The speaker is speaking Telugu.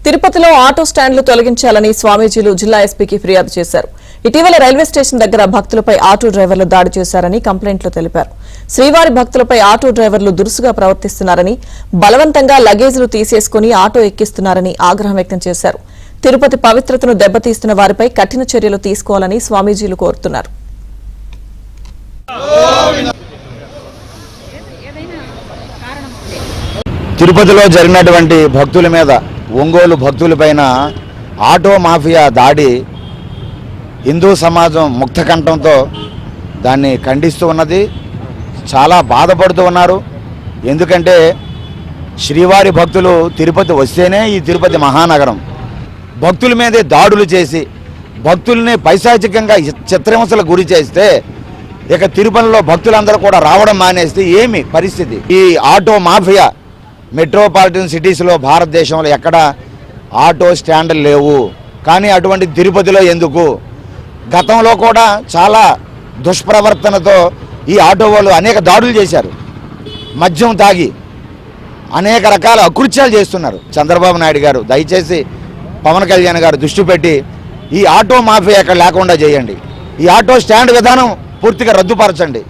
తిరుపతిలో ఆటో స్టాండ్లు తొలగించాలని స్వామీజీలు జిల్లా ఎస్పీకి ఫిర్యాదు చేశారు. ఇటీవల రైల్వే స్టేషన్ దగ్గర భక్తులపై ఆటో డ్రైవర్లు దాడి చేశారని కంప్లైంట్లో తెలిపారు. శ్రీవారి భక్తులపై ఆటో డ్రైవర్లు దురుసుగా ప్రవర్తిస్తున్నారని, బలవంతంగా లగేజీలు తీసేసుకుని ఆటో ఎక్కిస్తున్నారని ఆగ్రహం వ్యక్తం చేశారు. తిరుపతి పవిత్రతను దెబ్బతీస్తున్న వారిపై కఠిన చర్యలు తీసుకోవాలని స్వామీజీలు కోరుతున్నారు. తిరుపతిలో జరిగినటువంటి భక్తుల మీద, ఒంగోలు భక్తులపైన ఆటో మాఫియా దాడి హిందూ సమాజం ముక్తకంఠంతో దాన్ని ఖండిస్తూ ఉన్నది. చాలా బాధపడుతూ ఉన్నారు. ఎందుకంటే శ్రీవారి భక్తులు తిరుపతి వస్తేనే ఈ తిరుపతి మహానగరం. భక్తుల మీదే దాడులు చేసి భక్తుల్ని పైశాచికంగా చిత్రహింసలకు గురి చేస్తే ఇక తిరుపతిలో భక్తులందరూ కూడా రావడం మానేస్తే ఏమి పరిస్థితి? ఈ ఆటో మాఫియా మెట్రోపాలిటన్ సిటీస్లో భారతదేశంలో ఎక్కడ ఆటో స్టాండ్లు లేవు, కానీ అటువంటి తిరుపతిలో ఎందుకు? గతంలో కూడా చాలా దుష్ప్రవర్తనతో ఈ ఆటో వాళ్ళు అనేక దాడులు చేశారు. మద్యం తాగి అనేక రకాల అకృత్యాలు చేస్తున్నారు. చంద్రబాబు నాయుడు గారు దయచేసి పవన్ కళ్యాణ్ గారు దృష్టి పెట్టి ఈ ఆటో మాఫియా ఎక్కడ లేకుండా చేయండి. ఈ ఆటో స్టాండ్ విధానం పూర్తిగా రద్దుపరచండి.